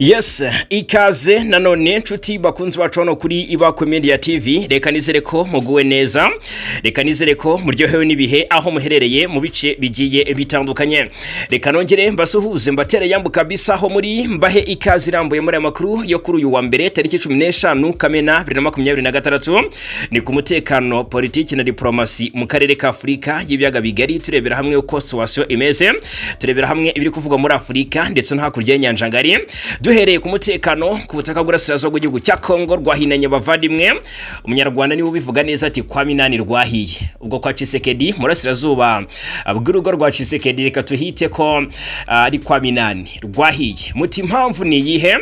Yes, ikaze nanone nshuti bakunzi bacu hano kuri Ibakwe Media TV. Reka nizere ko muguwe neza, reka nizere ko muryohewe n'ibihe aho muherereye mu bice bigiye bitandukanye. Reka nongere mbasuhuze mbatere yambu kabisa aho muri mbahe ikaze irambuye muri amakuru yo kuri uyu wa mbere tariki 15 Kamena 2026. Ni ku mutekano, politiki na diplomasi mu karere ka Afrika y'ibiyaga bigari, turebera hamwe uko situation imeze, turebera hamwe ibiri kuvugwa muri Afrika ndetse no hakurya y'inyanja ngari. Duhereye ku mutekano ku butaka bw'Urasirazuba bw'igihugu cya Kongo rwahinanye bavandimwe. Umunyarwanda niwe ubivuga neza ati kwa minani rwahiye. Ubwo kwa Tshisekedi murasirazuba bw'urugo rwa Tshisekedi reka tuhite ko ari kwa minani rwahiye. Muti impamvu ni yihe?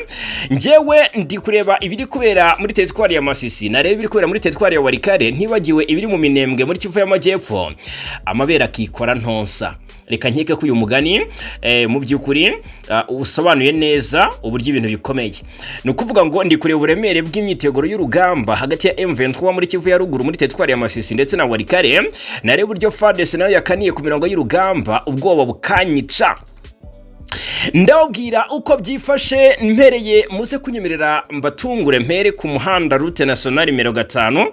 Njewe ndi kureba ibiri kubera muri teritwari ya Masisi, nareba ibiri kubera muri teritwari ya Walikale, ntibagiwe ibiri mu Minembwe muri Kivu y'Amajyepfo. Amabera akikora ntonsa. Reka nkeke ko uyu mugani mu by'ukuri usobanuye neza uburyo ibintu bikomeye. No kuvuga ngo ndi kureba uburemere bw'imyiteguro y'urugamba hagati ya M23 muri Kivu ya ruguru muri teritwari ya Masisi ndetse na Walikale, nareba uburyo FARDC nayo yakaniye ku mirongo y'urugamba, ubwoba bukanyica. Ndababwira uko byifashe mpereye muze kunyemerera mbatungure mpere ku muhanda route nationale 5.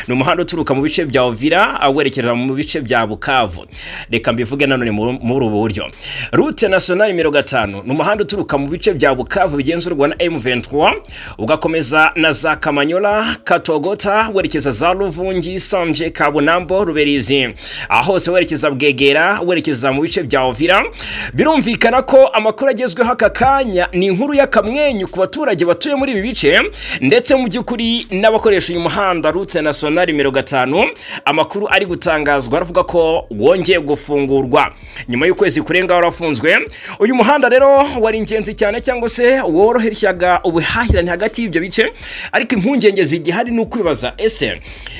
Ni umuhanda uturuka mu bice bya Uvira awerekeza mu bice bya Bukavu. Reka mbivuge nanone muri ubu buryo. Route nationale 5 ni umuhanda uturuka mu bice bya Bukavu bigenzurwa na M23 ugakomeza na za Kamanyola, Katogota, werekeza za Luvungi, Sanje, Kabunambo, Ruberizi, hose werekeza Bwegera, werekeza mu bice bya Uvira. Birumvikana ko amakuru agezweho aka kanya ni inkuru y'akamwenyu ku baturage batuye muri ibi bice ndetse mu by'ukuri n'abakoresha uyu muhanda route nationale 5. Amakuru ari gutangazwa aravuga ko wongeye gufungurwa nyuma y'ukwezi kurenga warafunzwe. Uyu muhanda rero wari ingenzi cyane cyangwa se worohereshaga ubuhahirane hagati y'ibyo bice, ariko impungenge zigihari ni ukwibaza ese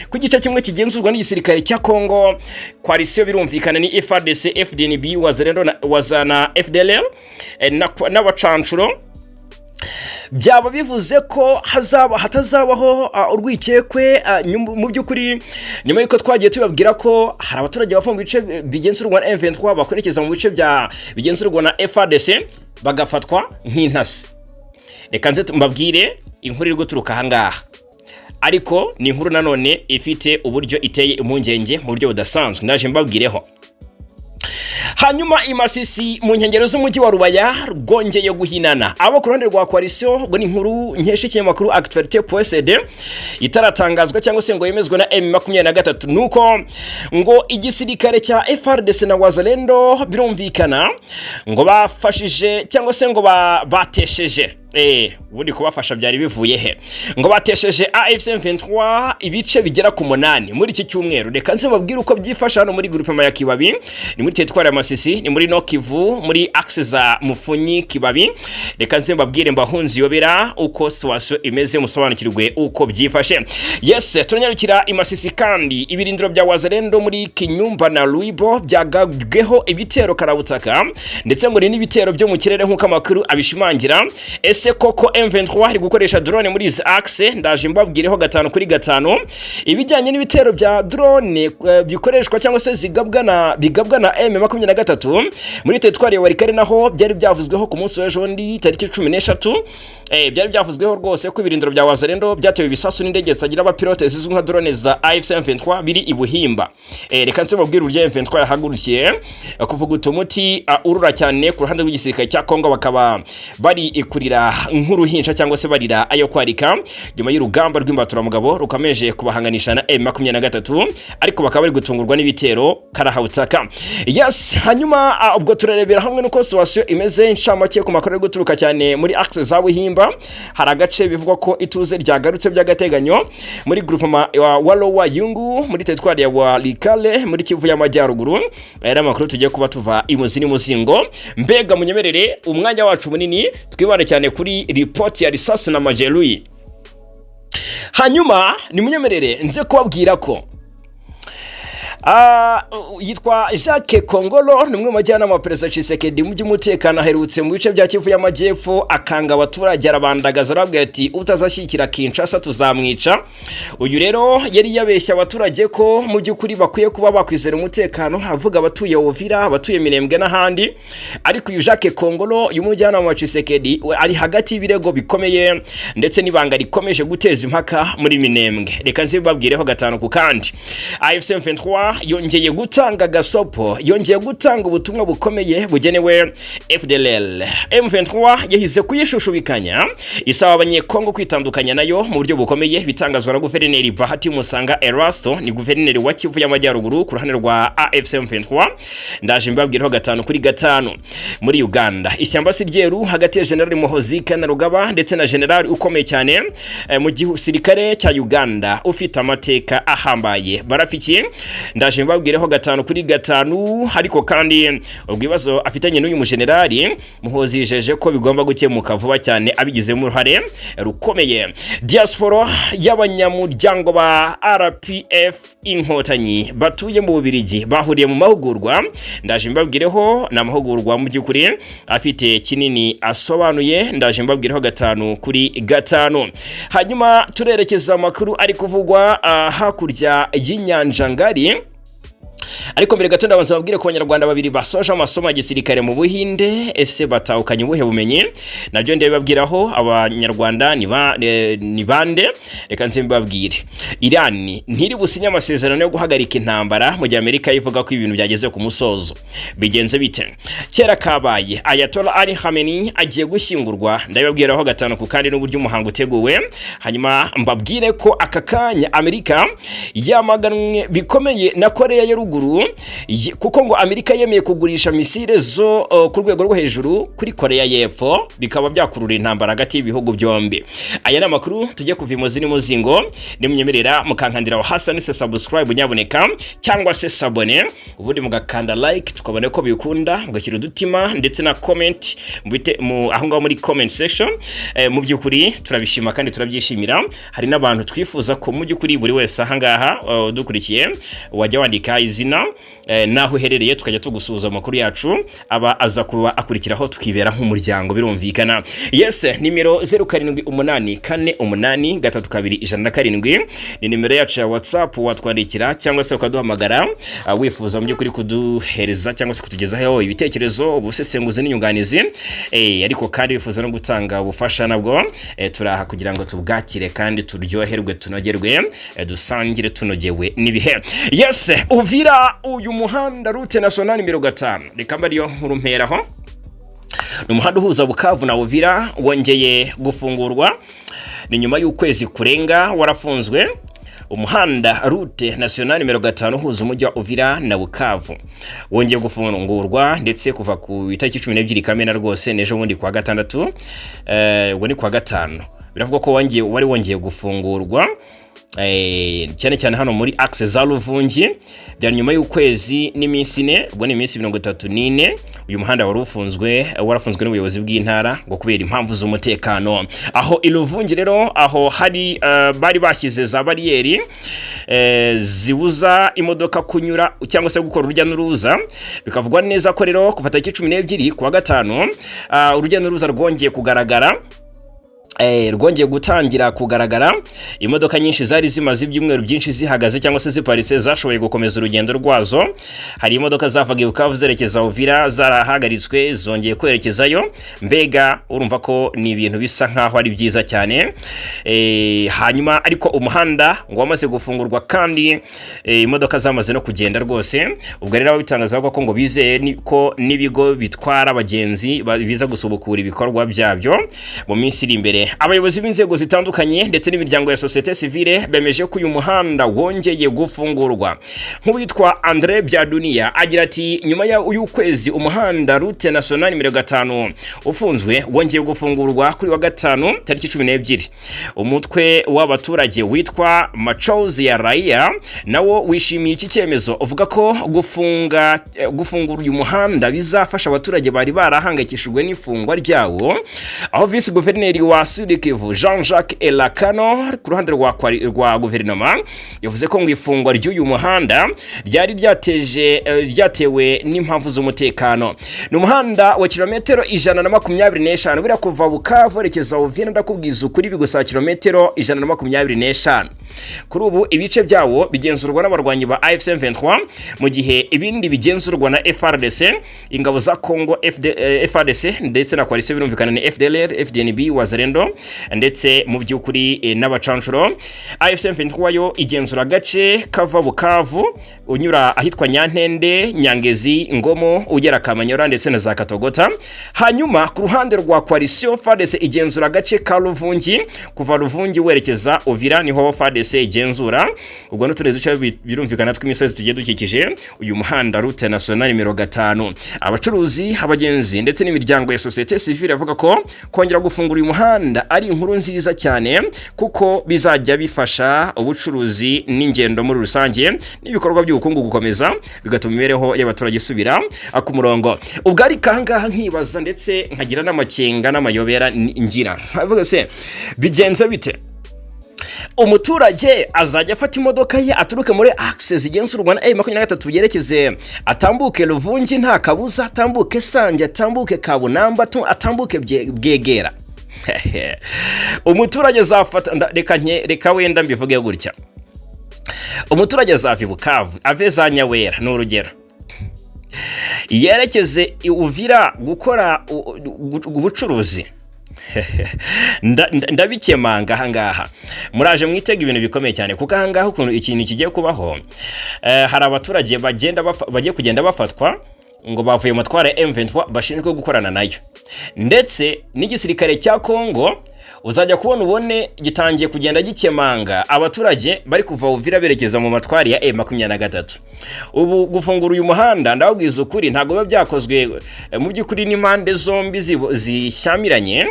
ku gice kimwe kigenzurwa n'igisirikare cya Kongo coalition birumvikana ni FARDC, FDNB, wazana FDLR n'abacancuro, byaba bivuze ko hatazabaho urwikekwe mu by'ukuri nyuma y'uko twagiye tubabwira ko hari abaturage bava mu bice bigenzurwa na M23 bakwerekeza mu bice bya bigenzurwa na FARDC bagafatwa nk'intasi. Reka nze mbabwire inkuru iri guturuka ahangaha, ariko ni inkuru nanone ifite uburyo iteye impungenge mu buryo budasanzwe, ndaje mbabwireho. Hanyuma imasisi mu nkengero z'umujyi wa Rubaya rwongeye guhinana. Abo ku ruhande rwa coalition ngo ni inkuru nkesha ikinyamakuru Actualité.cd itaratangazwa cyangwa se ngo yemezwe na M23, nuko ngo igisirikare cya FARDC na Wazalendo birumvikana ngo bafashije cyangwa se ngo batesheje ubundi kubafasha byari bivuye he, ngo batesheje AFC M23 ibice bigera ku 8 muri iki cyumweru. Reka nze babwire uko byifasha hano muri groupement ya Kibabi, ni muri teritwari ya Masisi, ni muri Nokivu, muri axe za Mufunyi Kibabi. Reka nze babwire mbahunzi yobera uko situation imeze, musobanukirwe uko byifashe. Yes, turanyarukira imasisi kandi ibirindiro bya Wazalendo muri Kinyumba na Luibo byagabweho ibitero karabutaka ndetse ngo ni n'ibitero byo mu kirere nk'uko amakuru abishimangira. Ese koko M23 ari gukoresha drone muri izi axe? Ndaje mbabwireho 5 kuri 5 ibijyanye n'ibitero bya drone bikoreshwa cyangwa se bigabwa na M23 muri teritwari ya Walikale, naho byari byavuzweho ku munsi w'ejo ndi tariki 13. Byari byavuzweho rwose ko ibirindiro bya Wazalendo byatewe ibisasu n'indege zitagira abapilote zizwi nka drone za AFC M23 biri ibuhimba. Reka nse babwire uburyo M23 yahagurukiye kuvuga utumuti urura cyane ku ruhande rw'igisirikare cya Kongo, bakaba bari ikurira nk'uruhinja cyangwa se barira ayo kwarika nyuma y'urugamba rw'imbaturamugabo rukomeje kubahanganisha na M23, ariko bakaba bari gutungurwa n'ibitero karahawutaka. Yes, hanyuma ubwo turarebera hamwe nuko situation imeze ncamake ku makuru yo guturuka cyane muri axe za Buhimba. Hari agace bivugwa ko ituze ryagarutse by'agateganyo muri groupement wa Lowa Yungu muri teritwari ya Walikale muri Kivu y'Amajyaruguru. Era makuru tugiye kuba tuva imuzini muzingo. Mbega munyemerere umwanya wacu munini twibane cyane kuri report ya risasi na majeruhi. Hanyuma ni munyemerere nze kubabwira ko yitwa Jacques Kongolo, ni umwe mu bajyanama wa Perezida Tshisekedi mu by'umutekano, aherutse mu bice bya Kivu y'Amajyepfo akanga abaturage, arabandagaza arabwira ati utazashyikira Kinshasa tuzamwica. Uyu rero yari yabeshya abaturage ko mu by'ukuri bakwiye kuba bakwizera umutekano, avuga abatuye Uvira, abatuye Minembwe n'ahandi. Ariko uyu Jacques Kongolo, uyu mujyanama wa Tshisekedi, ari hagati y'ibirego bikomeye ndetse n'ibanga rikomeje guteza impaka muri Minembwe. Reka nzibabwireho gatanu ku kandi. AFC M23 yongeye gutanga gasopo, yongeye gutanga ubutumwa bukomeye bugenewe FDLR. M23 yahize kuyishushubikanya, isaba abanyekongo kwitandukanya nayo mu buryo bukomeye, bitangazwa na Guverineri Bahati Musanga Erasto, ni guverineri wa Kivu y'Amajyaruguru ku ruhande rwa AFC M23. Ndaje mbabwireho gatanu kuri gatanu. Muri Uganda, ishyamba siryeru hagati ya General Muhoozi Kainerugaba ndetse na General ukomeye cyane mu gisirikare cya Uganda ufite amateka ahambaye barafiki. Ndaje mbabwireho gatanu kuri gatanu. Ariko kandi ubwibazo afitanye n'uyu mujenerali Muhoozi yijeje ko bigomba gukemuka vuba cyane abigizemo uruhare rukomeye. Diaspora y'abanyamuryango ba RPF Inkotanyi batuye mu Bubiligi bahuriye mu mahugurwa. Ndaje mbabwireho na mahugurwa mu by'ukuri afite kinini asobanuye. Ndaje mbabwireho gatanu kuri gatanu. Hanyuma turerekeza amakuru ari kuvugwa hakurya y'inyanja ngari. Ariko mbere gato ndabanza babwire ko abanyarwanda babiri basoje amasomo ya gisirikare mu Buhinde, ese batahukanye ubuhe bumenyi? Nabyo ndabibabwiraho. Abanyarwanda ni bande? Reka nzibabwire. Iran ntiri businye amasezerano yo guhagarika intambara mu gihe Amerika ivuga ko ibintu byageze ku musozo. Bigenze bite? Kera kabaye Ayatollah Ali Khamenei agiye gushyingurwa. Ndabibabwiraho gatanu ku kandi n'uburyo umuhango uteguwe. Hanyuma mbabwire ko aka kanya Amerika yamaganwe bikomeye na Korea ya Ruguru, kuko ngo Amerika yemeye kugurisha misile zo ku rwego rwo hejuru kuri Korea y'Epfo, bikaba byakurura intambara hagati y'ibihugu byombi. Aya ni amakuru tujye kuva imozi n'umuzingo. Nimwenyemerera mukankandira wa Hassan se subscribe nyaboneka cyangwa se sabone, ubundi mugakanda like tukabone ko bikunda, mugashyira udutima ndetse na comment aho ngaho muri comment section. Mu by'ukuri turabishima kandi turabyishimira. Hari n'abantu twifuza ko mu by'ukuri buri wese aha ngaha dukurikiye wajya wandika izina naho uherereye tukajya tugusuhuza amakuru yacu, aba aza kuba akurikiraho tukibera nk'umuryango birumvikana. Yes, nimero 0784483217 ni nimero yacu ya WhatsApp watwandikira cyangwa se ukaduhamagara wifuza mu by'ukuri kuduhereza cyangwa se kutugezaho ibitekerezo, ubusesenguzi n'inyunganizi. Ariko kandi wifuza no gutanga ubufasha nabwo turaha kugira ngo tubwakire kandi turyoherwe tunogerwe, dusangire tunogewe nibihe. Yes, Uvira uyu muhanda route nationale 5. Reka mbariyo nkuru mperaho. Ni umuhanda uhuza Bukavu na Uvira wongeye gufungurwa. Ni nyuma y'ukwezi kurenga warafunzwe. Umuhanda route nationale 5 uhuza umujyi wa Uvira na Bukavu wongeye gufungurwa ndetse kuva ku itariki 12 Kamena rwose nejo bundi kwa gatandatu ni kwa gatanu. Biravuga ko wongeye gufungurwa cyane cyane hano muri axe za Luvungi bya nyuma y'ukwezi n'iminsi 4, ubwo ni iminsi 34. Uyu muhanda warafunzwe n'ubuyobozi bw'intara ngo kubera impamvu z'umutekano. Aho Luvungi rero aho hari bari bashyize za bariyeri zibuza imodoka kunyura cyangwa se gukora urujya n'uruza. Bikavugwa neza ko rero kuva tariki 12 kwa gatanu urujya n'uruza rwongeye kugaragara. Rwongeye gutangira kugaragara. Imodoka nyinshi zari zimaze ibyumweru byinshi zihagaze cyangwa se ziparitse zashoboye gukomeza urugendo rwazo. Hari imodoka zavaga Bukavu zerekeza Uvira zarahagaritswe zongeye kwerekezayo. Mbega urumva ko ni ibintu bisa nkaho ari byiza cyane. Hanyuma ariko umuhanda ngo wamaze gufungurwa kandi imodoka zamaze no kugenda rwose. Ubwo rero abitangaza ko ngo bizeye ko nibigo bitwara abagenzi biza gusubukura ibikorwa byabyo mu minsi iri imbere. Abayobozi b'inzego zitandukanye ndetse n'imiryango ya societe civile bemeje ko uyu muhanda wongeye gufungurwa. Nk'uwitwa Andre Byadunia agira ati nyuma y'ukwezi umuhanda route nationale 5 ufunzwe wongeye gufungurwa kuri wa gatanu tariki 12. Umutwe w'abaturage witwa Machozi ya Raia nawo wishimiye iki cyemezo, uvuga ko gufungura uyu muhanda bizafasha abaturage bari barahangayikishijwe n'ifungwa ryawo. Aho vice guverineri wa Sud Kivu Jean-Jacques Elakano ku ruhande rwa guverinoma yavuze ko ngo ifungwa ry'uyu muhanda ryari ryatewe n'impamvu z'umutekano. Ni umuhanda wa kilometero 125 bira kuva Bukavu werekeza Uvira, ndakubwiza ukuri bigusaba kilometero 125. Kuri ubu ibice byawo bigenzurwa n'abarwanyi ba AFC M23 mu gihe ibindi bigenzurwa na FARDC, ingabo za Congo FARDC ndetse na coalition birumvikana ni FDLR, FDNB, Wazalendo ndetse mu by'ukuri n'abacancuro. AFC M23 yo igenzura gace kava Bukavu unyura ahitwa Nyantende, Nyangezi, Ngomo, ugera Kamanyora ndetse na za Katogota. Hanyuma ku ruhande rwa coalition FARDC igenzura gace ka Ruvungi, kuva Ruvungi werekeza Uvira niho FARDC igenzura. Ubwo n'uturezi cyo birumvikana tw'imisozi tugiye dukikije uyu muhanda route nationale 5. Abacuruzi, abagenzi ndetse n'imiryango ya societe civile avuga ko kongera gufungura uyu muhanda ari inkuru nziza cyane kuko bizajya bifasha ubucuruzi n'ingendo muri rusange n'ibikorwa by'ubukungu gukomeza, bigatuma imibereho y'abaturage isubira ku murongo. Ubwo ari kangaha nkibaza ndetse nkagira n'amakenga n'amayobera ngira, avuga se bigenze bite? Umuturage azajya afata imodoka ye aturuke muri access igenzurwa na M23 yerekeze atambuke Ruvungi nta kabuza, atambuke Sange, atambuke Kabunamba, atambuke Bwegera. Umuturage azafata reka wenda mbivuge gutya, umuturage azava Bukavu ave za Nyawera n'urugero yerekeze Uvira gukora ubucuruzi. Ndabikemanga ahangaha muraje mwitega ibintu bikomeye cyane kuko ahangaha ukuntu ikintu kigiye kubaho, hari abaturage bagiye kugenda bafatwa ngo bavuye mu twara M23 bashinzwe gukorana nayo, ndetse n'igisirikare cya Kongo uzajya ubone gitangiye kugenda gikemanga abaturage bari kuva Uvira berekeza mu matwari ya M23. Ubu gufungura uyu muhanda ndababwiza ukuri ntago biba byakozwe mu by'ukuri n'impande zombi zishyamiranye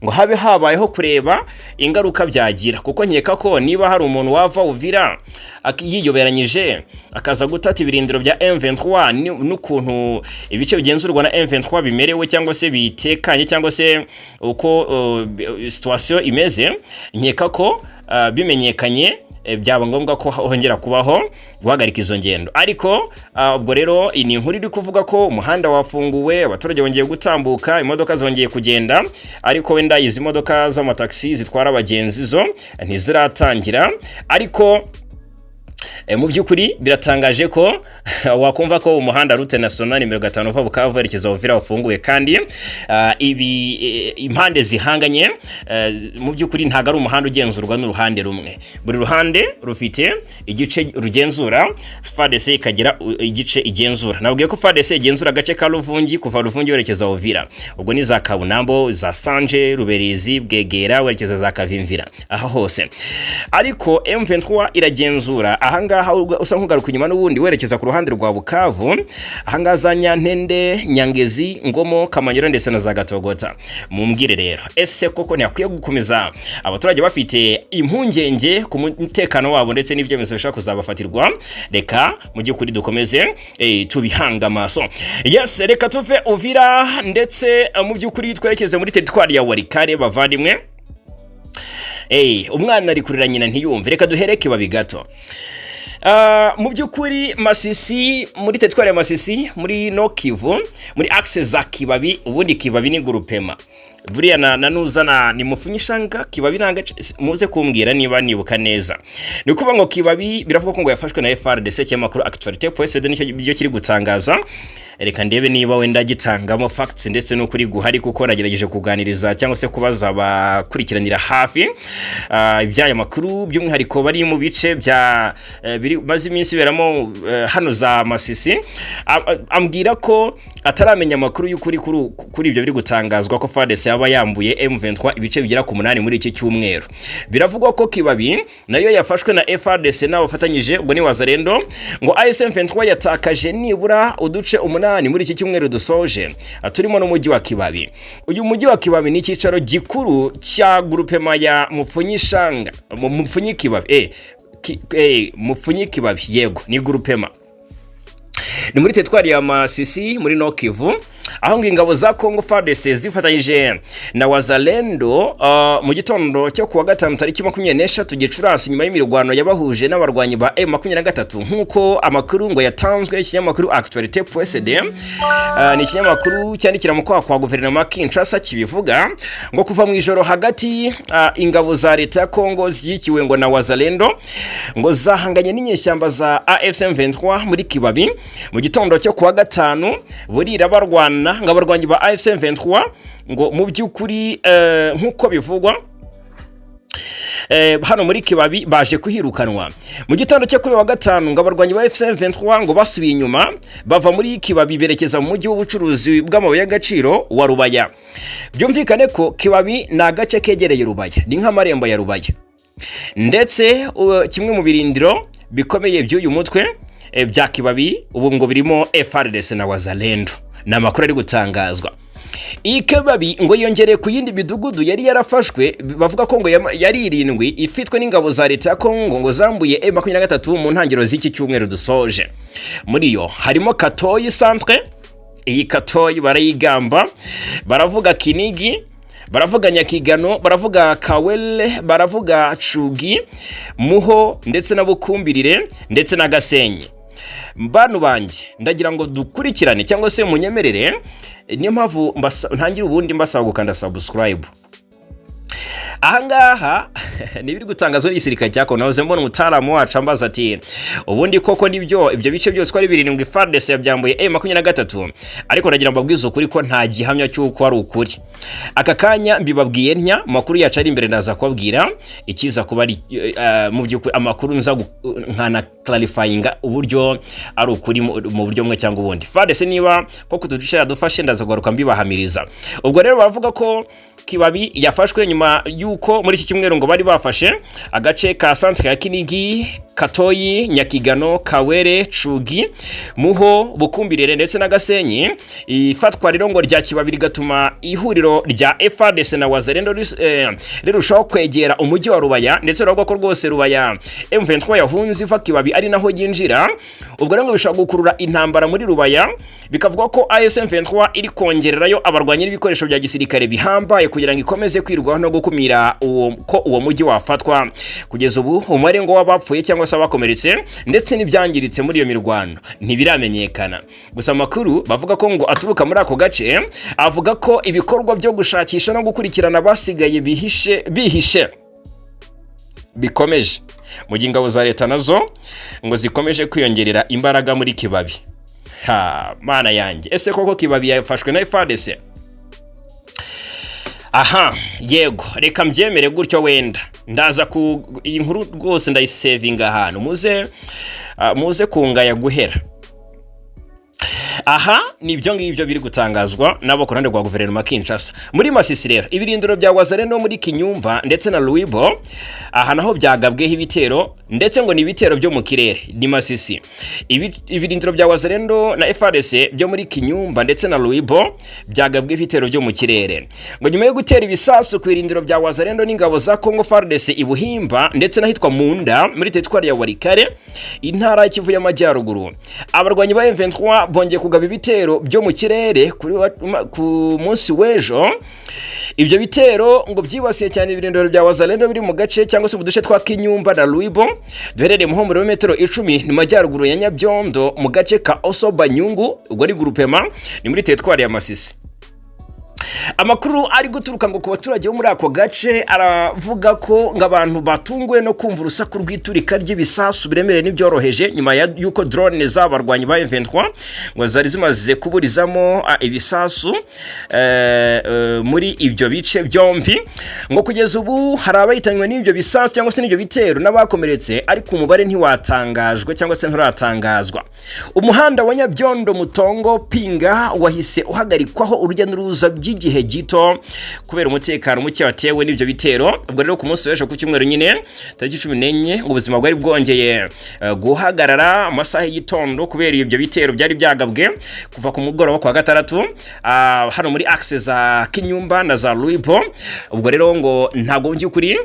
ngo habe habayeho kureba ingaruka byagira, kuko nkeka ko niba hari umuntu wava Uvira yiyoberanyije akaza gutata ibirindiro bya M23 n'ukuntu ibice bigenzurwa na M23 bimerewe cyangwa se bitekanye cyangwa se uko situation imeze, nkeka ko bimenyekanye byaba ngombwa ko hongera kubaho guhagarika izo ngendo. Ariko ubwo rero ni inkuru iri kuvuga ko umuhanda wafunguwe, abaturage bongeye gutambuka, imodoka zongeye kugenda, ariko wenda izi modoka z'amataxi zitwara abagenzi zo ntiziratangira. Ariko mu by'ukuri biratangaje ko wakumva ko umuhanda route nationale 5 uva Bukavu werekeza Uvira wafunguwe, kandi impande zihanganye mu by'ukuri ntago ari umuhanda ugenzurwa n'uruhande rumwe, buri ruhande rufite igice rugenzura, FARDC ikagira igice igenzura. Nabwiye ko FARDC igenzura agace ka Ruvungi kuva Ruvungi werekeza Uvira, ubwo ni za Kabunambo, za Sanje, Ruberizi, Bwegera werekeza za Kavimvira aha hose. Ariko M23 iragenzura ahangaha usa nkugaruka inyuma n'ubundi werekeza ku ruhande rwa Bukavu, ahangaha za Nyantende, Nyangezi, Ngomo, Kamanyora ndetse na za Gatogota. Mumbwire rero ese koko ntiyakwiye gukomeza abaturage bafite impungenge ku mutekano wabo ndetse n'ibyemezo bishaka kuzabafatirwa? Reka mu by'ukuri dukomeze tubihanga amaso. Yes, reka tuve Uvira ndetse mu by'ukuri twerekeze muri teritwari ya Walikale bavandimwe. Umwana ari kurira nyina ntiyumve, reka duhereke babi gato. Mu by'ukuri Masisi, muri teritwari ya Masisi muri no Kivu, muri access za Kibabi, ubundi Kibabi ni groupement buriya nanuzana ni Mufunyishanga. Kibabi nangace muze kumbwira niba nibuka neza. Ni kuvuga ngo Kibabi biravuga ko ngo yafashwe na FARDC cyamakuru actualité PSD nicyo kiri gutangaza. Reka ndebe niba wenda gitangamo facts ndetse no kuri guhari, kuko nagerageje kuganiriza cyangwa se kubaza abakurikiranira hafi ibyaya makuru by'umwihariko bari mu bice bya bazi iminsi beramo hano za Masisi. Ambwira ko ataramenya makuru y'ukuri kuri ibyo biri gutangazwa ko FARDC yaba yambuye M23 ibice bigera ku 8 muri iki cyumweru. Biravugwa ko Kibabi nayo yafashwe na FARDC n'abafatanyije ubwo ni Wazalendo, ngo AFC M23 yatakaje nibura uduce 8 muri iki cyumweru dusoje turimo no mujyi wa Kibabi. Uyu mujyi wa Kibabi ni cyicaro gikuru cya groupement ya Mufunyishanga, Mupfunyikibabi Mupfunyikibabi, yego ni groupement. Ni muri teritwari ya Masisi muri no Kivu. aho ngo ingabo za Congo FARDC zifatanyije na Wazalendo mu gitondo cyo kuwa gatanu tariki 23 Gicurasi nyuma y'imirwano yabahuje n'abarwanyi ba M23 nkuko amakuru ngo yatanzwe ikinyamakuru Actualité.cd ni ikinyamakuru cyandikira mu kwa guverinoma Kinshasa kibivuga ngo kuva mu ijoro hagati ingabo za leta ya Congo ziyikiwe ngo na Wazalendo ngo zahanganye n'inyeshyamba za AFC M23 muri Kibabi mu gitondo cyo kuwa gatanu burira barwana ngabarwanyi ba AFC M23 ngo mu byukuri nkuko bivugwa hano muri Kibabi baje kuhirukanwa mu gitondo cyo kuri wa gatanu ngabarwanyi ba AFC M23 ngo basubiye inyuma bava muri Kibabi berekeza mu mujyi w'ubucuruzi bw'amabuye y'agaciro wa Rubaya. Byumvikane ko Kibabi na gace kegereye Rubaya ni nk'amarembo ya Rubaya, ndetse kimwe mu birindiro bikomeye by'uyu mutwe bya Kibabi ubu ngo birimo FARDC na Wazalendo. Na makuru ari gutangazwa Kibabi ngo yongereye ku yindi midugudu yari yarafashwe bavuga ko ngo yari 7 ifitwe n'ingabo za leta ya Congo ngo zambuye M23 mu ntangiro z'iki cyumweru dusoje. Muri yo harimo Katoyi centre, iyi Katoyi barayigamba, baravuga Kinigi, baravuga Nyakigano, baravuga Kawele, baravuga Cugi, Muho ndetse na Bukumbirire ndetse na Gasenyi. Bantu banjye ndagira ngo dukurikirane cyangwa se munyemerere, niyo mpamvu ntangira ubundi mbasaba gukanda subscribe. Ahangaha nibiri gutangazwa n'isirikare cyako nahoze mbona umutaramu wacu ambaza ati ubundi koko nibyo ibyo bice byose ko ari 7 FARDC yabyambuye M23, ariko ndagira mbabwiza ukuri ko nta gihamya cy'uko ari ukuri. Aka kanya mbibabwiye ntya makuru yacu ari imbere ndaza kubabwira ikiza kuba ari mu by'ukuri amakuru nza nkana clarifying uburyo ari ukuri mu buryo mwe cyangwa ubundi. FARDC niba koko tudishira dufashe ndaza kugaruka mbibahamiriza. Ubwo rero bavuga ko Kibabi yafashwe nyuma yuko muri iki cyumweru ngo bari bafashe agace ka centre ya Kinigi, Katoyi, Nyakigano, Kawere, Cugi, Muho, Bukumbirire ndetse na Gasenyi. Ifatwa rero ngo rya Kibabi rigatuma ihuriro rya FARDC na Wazalendo rirushaho kwegera umujyi wa Rubaya, ndetse rero ko rwose Rubaya M23 yahunze iva Kibabi ari naho yinjira. Ubwo rero bishobora gukurura intambara muri Rubaya, bikavuga ko AFC M23 iri kongererayo abarwanyi n'ibikoresho bya gisirikare bihambaye kugira ngo ikomeze kwirwaho no gukumira uwo mujyi wafatwa. Kugeza ubu umubare ngo wabapfuye cyangwa se abakomeretse ndetse n'ibyangiritse muri iyo mirwano ntibiramenyekana. Gusa amakuru bavuga ko ngo aturuka muri ako gace avuga ko ibikorwa byo gushakisha no gukurikirana basigaye bihishe bikomeje mu gihe ingabo za leta nazo ngo zikomeje kwiyongerera imbaraga muri Kibabi. Mana yanjye, ese koko Kibabi yafashwe na FARDC? Aha, yego, reka mbyemere gutyo wenda ndaza ku inkuru rwose ndayisevinga hano muze kungaya guhera. Aha nibyo ngibyo biri gutangazwa nabo kurande rwa guverinoma Kinshasa. Muri Masisi rero ibirindiro bya Wazalendo muri Kinyumba ndetse na Luibo, aha naho byagabweho ibitero ndetse ngo ni ibitero byo mu kirere. Ni Masisi ibirindiro bya Wazalendo na FARDC byo muri Kinyumba ndetse na Luibo byagabweho ibitero byo mu kirere. Ngo nyuma yo gutera ibisasu ku birindiro bya Wazalendo n'ingabo za Congo FARDC ibuhimba ndetse nahitwa Munda muri teritwari ya Warikare intara y'Kivu y'Amajyaruguru, abarwanyi ba M23 bongeye kugaba ibitero byo mu kirere ku munsi w'ejo. Ibyo bitero ngo byibasiye cyane ibirindiro bya Wazalendo biri mu gace cyangwa se mu duce twa Kinyumba na Luibo duherereye mu homero metero 10 mu majyaruguru ya Nyabyondo mu gace ka Osoba Nyungu, ubwo ari groupement ni muri teritwari ya Masisi. Amakuru ari guturuka ngo ku baturage bo muri ako gace aravuga ko ngabantu batunguwe no kumva urusaku rw'iturika ry'ibisasu biremereye n'ibyoroheje nyuma yuko drone z'abarwanyi ba M23 ngo zari zimaze kuburizamo ibisasu muri ibyo bice byombi. Ngo kugeza ubu hari abayitanywe n'ibyo bisasu cyangwa se n'ibyo bitero n'abakomeretse, ariko umubare ntiwatangajwe cyangwa se nturatangazwa. Umuhanda wa Nyabyondo Mutongo Pinga wahise uhagarikwaho urujya n'uruza by'igihe gito kubera umutekano muke watewe n'ibyo bitero. Ubwo rero ku munsi w'ejo ku cyumweru nyine tariki 14 ngo ubuzima bwari bwongeye guhagarara amasaha y'igitondo kubera ibyo bitero byari byagabwe kuva ku mugoroba kwa gatandatu hano muri access za Kinyumba na za Luipo. Ubwo rero ngo ntago by'ukuri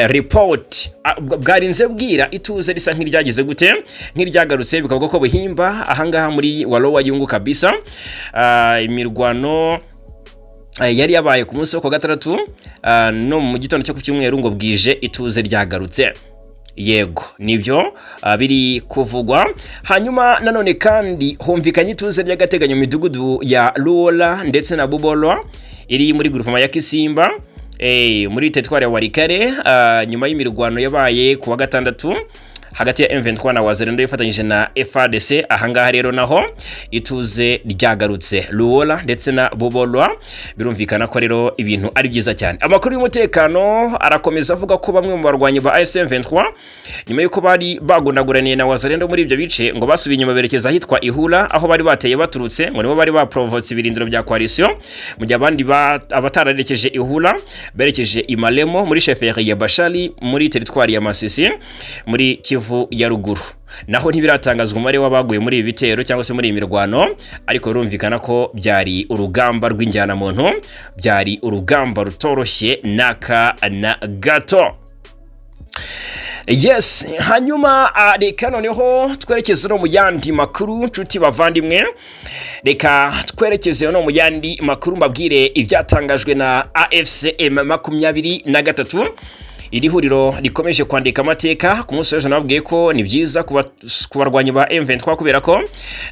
report bwarinze bwira ituze risa nk'iryagize gute nk'iryagarutse bikavuga ko Buhimba ahangaha muri Walowa Yungu kabisa. Imirwano yari yabaye ku munsi wo kwa gatandatu no mu gitondo cyo ku cyumweru ngo bwije ituze ryagarutse. Yego nibyo biri kuvugwa. Hanyuma nanone kandi humvikanye ituze ry'agateganyo mu midugudu ya Luola ndetse na Bubolwa iri muri groupement ya Kisimba muri teritwari ya Walikale nyuma y'imirwano yabaye ku wa gatandatu hagati ya M23 na Wazalendo ifatanyije na FARDC. Ahangaha rero naho ituze ryagarutse Luola ndetse na Bubolwa. Birumvikana ko rero ibintu ari byiza cyane. Amakuru y'umutekano arakomeza avuga ko bamwe mu barwanyi ba AFC M23 nyuma yuko bari bagundaguraniye na Wazalendo muri ibyo bice ngo basubiye inyuma berekeza ahitwa Ihula aho bari bateye baturutse ngo nibo bari baprovotse ibirindiro bya coalition mu gihe abandi abatararekeje Ihula berekeje Imalemo muri chefferie ya Bashali muri teritwari ya Masisi muri Kivu ya ruguru. Naho ntibiratangazwa umubare w'abaguye muri ibi bitero cyangwa se muri iyi mirwano, ariko rumvikana ko byari urugamba rw'injyana muntu, byari urugamba rutoroshye naka na gato. Yes, hanyuma reka noneho twerekeze no mu yandi makuru nshuti bavandimwe. Reka twerekeze no mu yandi makuru mbabwire ibyatangajwe na AFCM 23. Iri huriro rikomeje kwandika amateka. Ku munsi w'ejo nababwiye ko ni byiza kubarwanya ba M23 kubera ko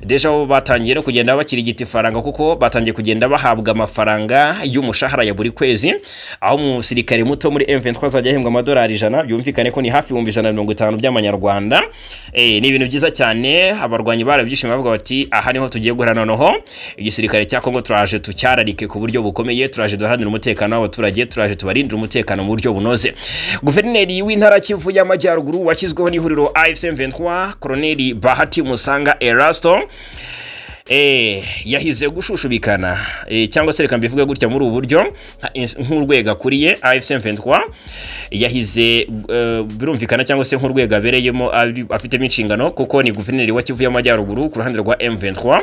deja bo batangiye no kugenda bakirigita ifaranga kuko batangiye kugenda bahabwa amafaranga y'umushahara ya buri kwezi, aho umusirikare muto muri M23 azajya ahembwa amadolari 100. Byumvikane ko ni hafi 150 by'amanyarwanda. Ni ibintu byiza cyane. Abarwanyi barabyishima bavuga bati aha niho tugiye guhura noneho igisirikare cya Kongo turaje tucyararike ku buryo bukomeye, turaje duharanira umutekano w'abaturage, turaje tubarindira umutekano mu buryo bunoze. Guverineri w'intara Kivu y'Amajyaruguru washyizweho n'ihuriro AFC M23 Colonel Bahati Musanga Erasto yahize gushushubikana cyangwa se reka mbivuga gutya muri ubu buryo nk'urwego akuriye AFC M23 yahize birumvikana cyangwa se nk'urwego abereyemo afitemo inshingano kuko ni guverineri wa Kivu y'Amajyaruguru ku ruhande rwa M23.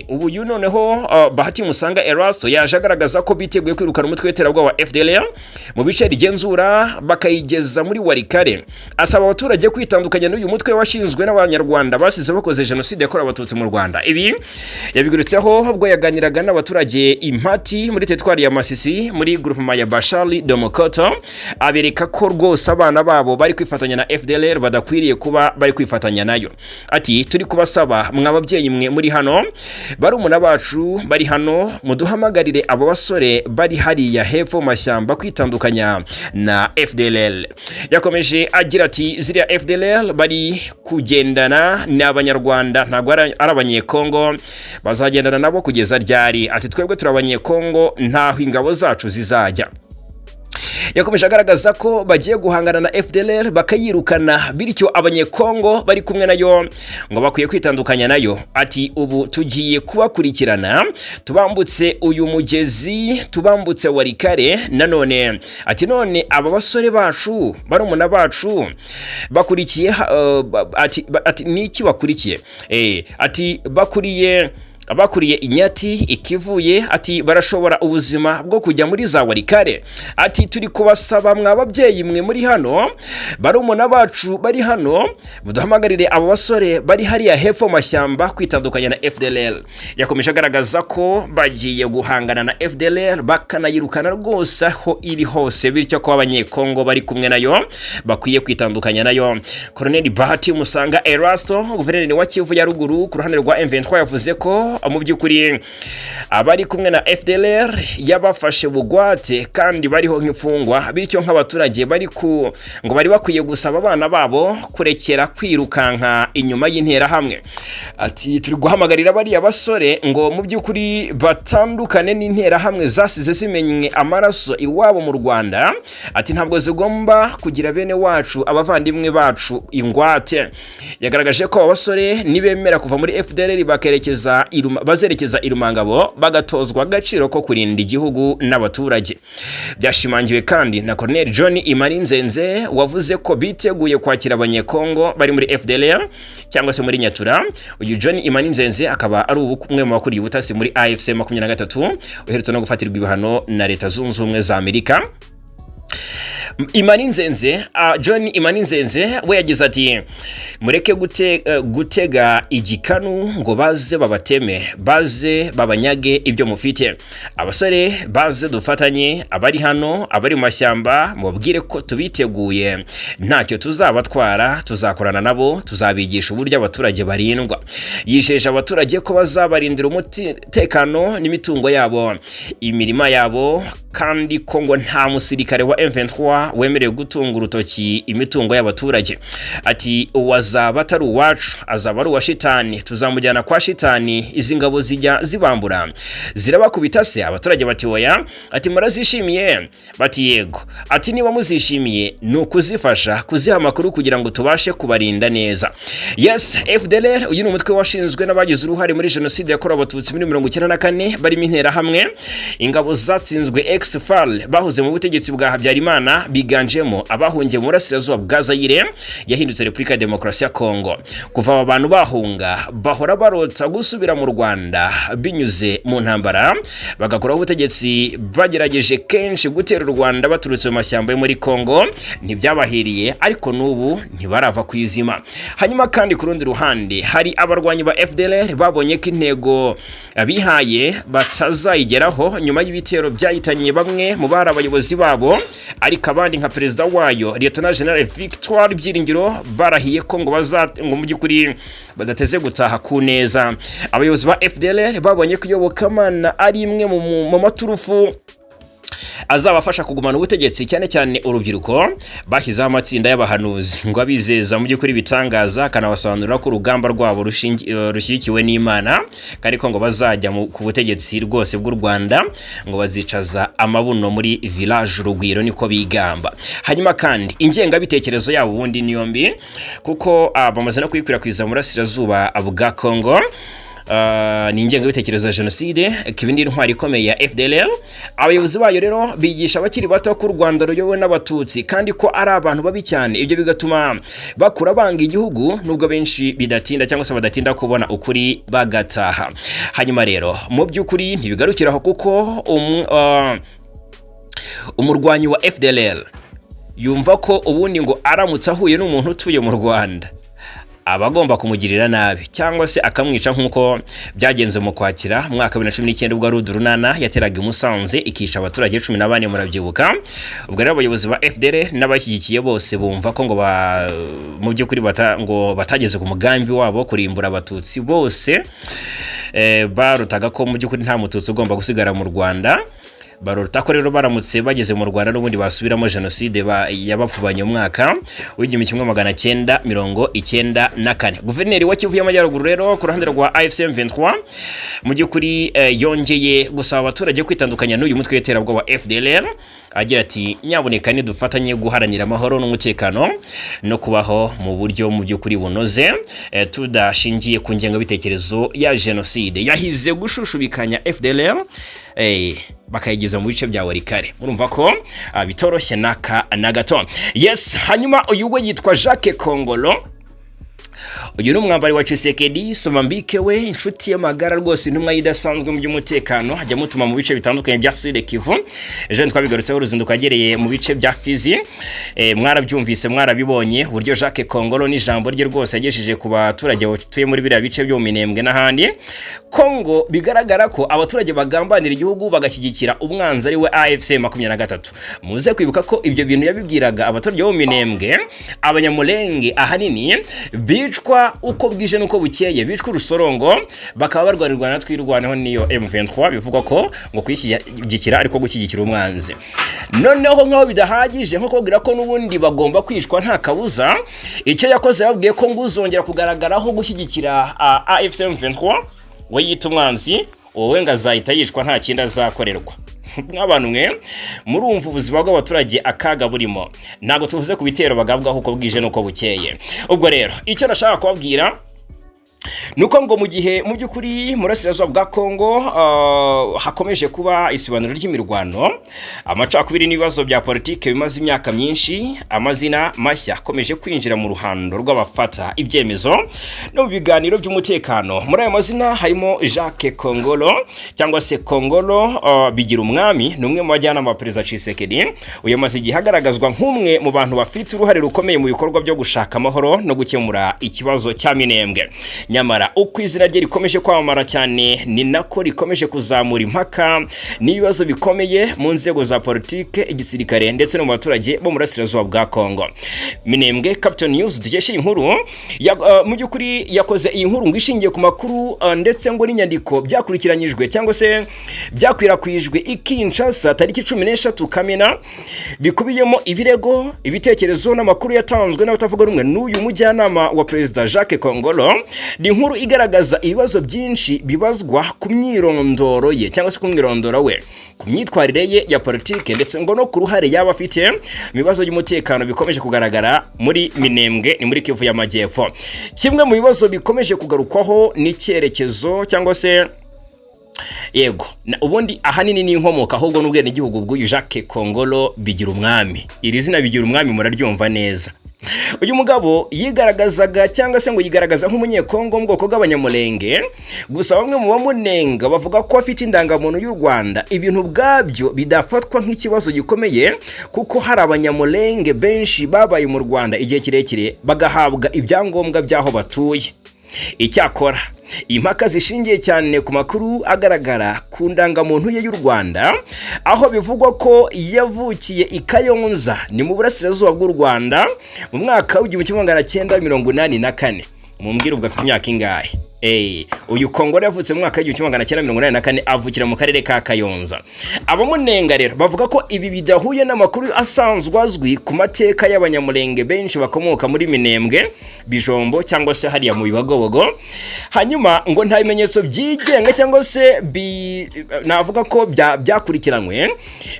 Ubu noneho Bahati Musanga Erasto yaje agaragaza ko biteguye kwirukana umutwe w'iterabwoba wa FDLR mu bice rigenzura bakayigeza muri Walikale. Asaba abaturage kwitandukanya n'uyu mutwe washinzwe n'abanyarwanda basize bakoze jenoside yakorewe abatutsi mu Rwanda. Ibi yabigurutseho ubwo yaganiraga n'abaturage Impati muri teritwari ya Masisi muri groupement ya Bashali Domokoto, abereka ko rwose abana babo bari kwifatanya na FDLR badakwiriye kuba bari kwifatanya nayo. Ati turi kubasaba mwababyeyi mwe muri hano barumuna bacu bari hano muduhamagarire abo basore bari hariya hepfo mashyamba kwitandukanya na FDLR. Yakomeje agira ati ziriya FDLR bari kugendana n'abanyarwanda ntabwo ari abanyekongo, bazagendana nabo kugeza ryari. Ati twebwe turabanyekongo ntaho ingabo zacu zizajya. Yakomeje agaragaza ko bagiye guhangana na FDLR bakayirukana, bityo abanyekongo bari kumwe nayo ngo bakwiye kwitandukanya nayo. Ati ubu tugiye kubakurikirana tubambutse uyu mugezi, tubambutse Walikale nanone. Ati none aba basore bacu barumuna bacu bakurikiye ati niki bakurikiye ati bakuriye Inyati Ikivuye. Ati barashobora ubuzima bwo kujya muri za Walikale. Ati turi kubasaba mwababyeyi mwe muri hano barumuna bacu bari hano muduhamagarire abo basore bari hariya hepfo mashyamba kwitandukanya na FDLR. Yakomeje agaragaza ko bagiye guhangana na FDLR bakanayirukana rwose aho iri hose, bityo ko abanyekongo bari kumwe nayo bakwiye kwitandukanya nayo. Colonel Bahati Musanga Erasto guverineri wa Kivu ya ruguru ku ruhande rwa M23 yavuze ko mu by'ukuri abari kumwe na FDLR yabafashe bugwate kandi bariho nk'imfungwa, bityo nk'abaturage ngo bari bakwiye gusaba abana babo kurekera kwirukanka inyuma y'intera hamwe. Ati turi guhamagarira bari abasore ngo mu by'ukuri batandukane n'intera hamwe zasize zimenywe amaraso iwabo mu Rwanda. Ati ntabwo zigomba kugira bene wacu abavandimwe bacu ingwate. Yagaragaje ko abasore nibemera kuva muri FDLR bakerekeza i bazerekeza Irumangabo bagatozwa agaciro ko kurinda igihugu n'abaturage. Byashimangiwe kandi na Colonel John Imaninzenze wavuze ko biteguye kwakira abanyekongo bari muri FDLR cyangwa se muri Nyatura. Uyu John Imaninzenze akaba ari umwe mu bakuriye ubutasi muri AFC 23 uherutse no gufatirwa ibihano na Leta Zunze Ubumwe za Amerika. John Imaninzenze we yagize ati mureke gutega igikanu ngo baze babateme, baze babanyage ibyo mufite. Abasore baze dufatanye, abari hano, abari mu mashyamba, mubwire ko tubiteguye, ntacyo tuzabatwara, tuzakorana nabo, tuzabigisha uburyo abaturage barindwa. Yisheje abaturage ko bazabarindira umutekano n'imitungo yabo, imirima yabo, kandi ko ngo nta musirikare wa M23 wemerewe gutunga urutoki imitungo y'abaturage. Ati uwazaba atari uwacu azaba ari uwa shitani, tuzamujyana kwa shitani, izi ngabo zijya zibambura zirabakubita se. Abaturage bati oya. Ati murazishimiye? Bati yego. Ati niba muzishimiye ni ukuzifasha kuziha amakuru kugira ngo tubashe kubarinda neza. Yes, FDLR uyu ni umutwe washinzwe n'abagize uruhare muri jenoside yakorewe abatutsi muri 1994 barimo Interahamwe, ingabo zatsinzwe ex-FARC bahoze mu butegetsi bwa Habyarimana, biganjemo abahungiye mu burasirazuba bwa Zaire yahindutse Repubulika ya Demokarasi ya Kongo. Kuva aba bantu bahunga bahora barota gusubira mu Rwanda binyuze mu ntambara, bagakora ubutegetsi bagerageje kenshi gutera u Rwanda baturutse mu mashyamba yo muri Kongo, ntibyabahiriye ariko n'ubu ntibarava kwizima. Hanyuma kandi ku rundi ruhande hari abarwanyi ba FDLR babonye ko intego bihaye batazayigeraho nyuma y'ibitero byahitanye bamwe mu bari abayobozi babo, ariko abandi nka perezida wayo Lieutenant General Victoire Byiringiro barahiye ko ngo mu by'ukuri badateze gutaha ku neza. Abayobozi ba FDLR babonye ko iyobokamana ari imwe mu maturufu azabafasha kugumana ubutegetsi, cyane cyane urubyiruko. Bashyizeho amatsinda y'abahanuzi ngo abizeza mu by'ukuri bitangaza, kanabasobanurira ko urugamba rwabo rushyigikiwe n'Imana, kandi ko ngo bazajya ku butegetsi rwose bw'u Rwanda ngo bazicaza amabuno muri village Rugwiro, niko bigamba. Hanyuma kandi ingengabitekerezo yabo ubundi ni yombi, kuko bamaze no kwikwirakwiza mu burasirazuba bwa Kongo. Ni ingengabitekerezo ya jenoside, kibindi intwari ikomeye ya FDLR. Abayobozi bayo rero bigisha abakiri bato ko u Rwanda ruyobowe n'abatutsi kandi ko ari abantu babi cyane. Ibyo bigatuma bakura banga igihugu, nubwo benshi bidatinda cyangwa se badatinda kubona ukuri bagataha. Hanyuma rero mu by'ukuri ntibigarukiraho, kuko umurwanyi wa FDLR yumva ko ubundi ngo aramutse ahuye n'umuntu utuye mu Rwanda abagomba kumugirira nabi cyangwa se akamwica, nk'uko byagenze mu Kwakira mwaka 2019 ubwo Rudurunana yateraga i Musanze ikisha abaturage 14, murabyibuka. Ubwo rero abayobozi ba FDLR n'abashyigikiye bose bumva ko ngo mu by'ukuri batageze ku mugambi wabo kurimbura abatutsi bose. Barutaga ko mu by'ukuri nta mututsi ugomba gusigara mu Rwanda. Barota ko rero baramutse bageze mu Rwanda n'ubundi basubiramo jenoside yabapfubanye umwaka w'1994. Guverineri wa Kivu y'Amajyaruguru rero ku ruhande rwa AFC M23 mu by'ukuri yongeye gusaba abaturage kwitandukanya n'uyu mutwe w'iterabwoba wa FDLR, agira ati nyaboneka ni dufatanye guharanira amahoro n'umutekano no kubaho mu buryo mu by'ukuri bunoze, tudashingiye ku ngengabitekerezo ya jenoside. Yahize gushushubikanya FDLR bakayigeza mu bice bya Warikare. Murumva ko bitoroshye na gato. Yes, hanyuma uyu we yitwa Jacques Kongolo. Uyu ni umwambari wa Tshisekedi Somambike we, inshuti y'amagara rwose, intumwa yidasanzwe mu by'umutekano, hajya mutuma mu bice bitandukanye bya Sud Kivu. Ejo twabigarutseho uruzinduko agereye mu bice bya Fizi. Mwarabyumvise, mwarabibonye uburyo Jacques Kongolo n'ijambo rye rwose yagejeje ku baturage batuye muri biriya bice byo mu Minembwe n'ahandi. Kongo bigaragara ko abaturage bagambanira igihugu bagashyigikira umwanzi ari we AFC 23. Muze kwibuka ko ibyo bintu yabibwiraga abaturage bo mu Minembwe, abanyamulenge ahanini bicwa uko bwije nuko bukeye, bicwa urusorongo, bakaba barwarirwa na twirwanaho niyo M23. Bivugwa ko ngo kwishyigikira ariko gushyigikira umwanzi. Noneho nkaho bidahagije nko kubwira ko n'ubundi bagomba kwicwa nta kabuza, icyo yakoze yabwiye ko nguzongera kugaragaraho gushyigikira AFC M23 we yita umwanzi, wowe ngazahita yicwa nta kindi azakorerwa. Nk'abantu mwe murumva ubuzima bw'abaturage akaga burimo, ntago tuvuze ku bitero bagabwaho uko bwije nuko bukeye. Ubwo rero icyo nashaka kubabwira nuko ngo mu gihe mu by'ukuri murasirazuba bwa Kongo hakomeje kuba isibaniro ry'imirwano, amacakubiri n'ibibazo bya politike bimaze imyaka myinshi, amazina mashya akomeje kwinjira mu ruhando rw'abafata ibyemezo no mu biganiro by'umutekano. Muri ayo mazina harimo Jacques Kongolo cyangwa se Kongolo bigira umwami, ni umwe mu bajyanama ba Perezida Tshisekedi. Uyu maze igihe agaragazwa nk'umwe mu bantu bafite uruhare rukomeye mu bikorwa byo gushaka amahoro no gukemura ikibazo cya Minembwe. Nyamara uko izina rye rikomeje kwamamara cyane, ni nako rikomeje kuzamura impaka n'ibibazo bikomeye mu nzego za politike, igisirikare ndetse no mu baturage bo mu burasirazuba bwa Kongo. Minembwe Capital News dukesha inkuru mu by'ukuri yakoze iyi nkuru ngo ishingiye ku makuru ndetse ngo n'inyandiko byakurikiranyijwe cyangwa se byakwirakwijwe i Kinshasa tariki 13 Kamena, bikubiyemo ibirego, ibitekerezo n'amakuru yatanzwe n'abatavuga rumwe n'uyu mujyanama wa Perezida Jacques Kongolo. Ni inkuru igaragaza ibibazo byinshi bibazwa ku myirondoro ye cyangwa se ku mwirondoro we, ku myitwarire ye ya politike ndetse ngo no ku ruhare yaba afite mu bibazo by'umutekano bikomeje kugaragara muri Minembwe, ni muri Kivu y'Amajyepfo. Kimwe mu bibazo bikomeje kugarukwaho ni icyerekezo cyangwa se yego ubundi ahanini ni inkomoka ahubwo n'ubwene igihugu bw'uyu Jacques Kongolo bigira umwami. Iri zina bigira umwami muraryumva neza. Uyu mugabo yigaragazaga cyangwa se ngo yigaragaza nk'umunyekongo mu bwoko bw'abanyamulenge, gusa bamwe mu bamunenga bavuga ko afite indangamuntu y'u Rwanda. Ibintu bwabyo bidafatwa nk'ikibazo gikomeye kuko hari abanyamulenge benshi babaye mu Rwanda igihe kirekire bagahabwa ibyangombwa by'aho batuye. Icyakora impaka zishingiye cyane ku makuru agaragara ku ndangamuntu ye y'u Rwanda, aho bivugwa ko yavukiye i Kayonza, ni mu burasirazuba bw'u Rwanda mu mwaka w'1984. Mumbwire ubwo afite imyaka ingahe? Uyu Kongolo yavutse mu mwaka w'1984 avukira mu karere ka Kayonza. Abamunenga rero bavuga ko ibi bidahuye n'amakuru asanzwe azwi ku mateka y'abanyamulenge benshi bakomoka muri Minembwe, Bijombo cyangwa se hariya mu Bibagobogo. Hanyuma ngo nta bimenyetso byigenga cyangwa se navuga ko byakurikiranywe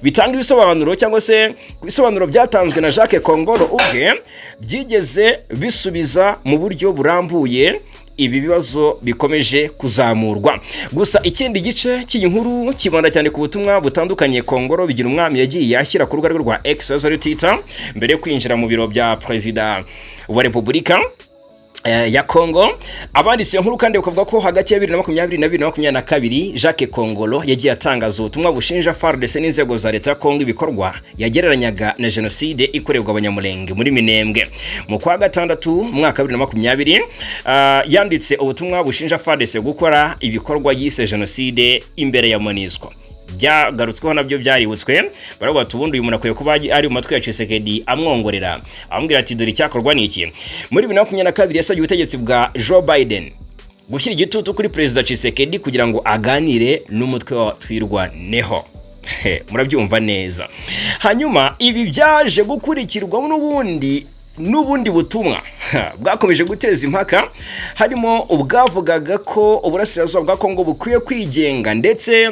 bitanga ibisobanuro cyangwa se ibisobanuro byatanzwe na Jacques Kongolo ubwe byigeze bisubiza mu buryo burambuye ibi bibazo bikomeje kuzamurwa. Gusa ikindi gice cy'iyi nkuru kibanda cyane ku butumwa butandukanye Kongolo bigira umwami yagiye yashyira ku rubuga rwa X Twitter mbere yo kwinjira mu biro bya Perezida wa Repubulika ya Kongo. Abanditse nkuru kandi bakavuga ko hagati ya 2020 na 2022 Jacques Kongolo yagiye atangaza ubutumwa bushinja FARDC n'inzego za leta ya Kongo ibikorwa yagereranyaga na jenoside ikorerwa abanyamulenge muri Minembwe. Mu kwa gatandatu mwaka 2020 yanditse ubutumwa bushinja FARDC gukora ibikorwa yise jenoside imbere ya MONUSCO. Byagarutsweho nabyo byaributswe, baravuga tubundi uyu muntu akwiye kuba ari mu matwi ya Tshisekedi amwongorera, amubwira ati dore cyakorwa niki. Muri 2022 yasabye ubutegetsi bwa Joe Biden gushyira igitutu kuri Perezida Tshisekedi kugira ngo aganire n'umutwe wa Twirwaneho. Murabyumva neza. Hanyuma ibi byaje gukurikirwa n'ubundi butumwa bwakomeje guteza impaka, harimo ubwavugaga ko uburasirazuba bwa Kongo bukwiye kwigenga ndetse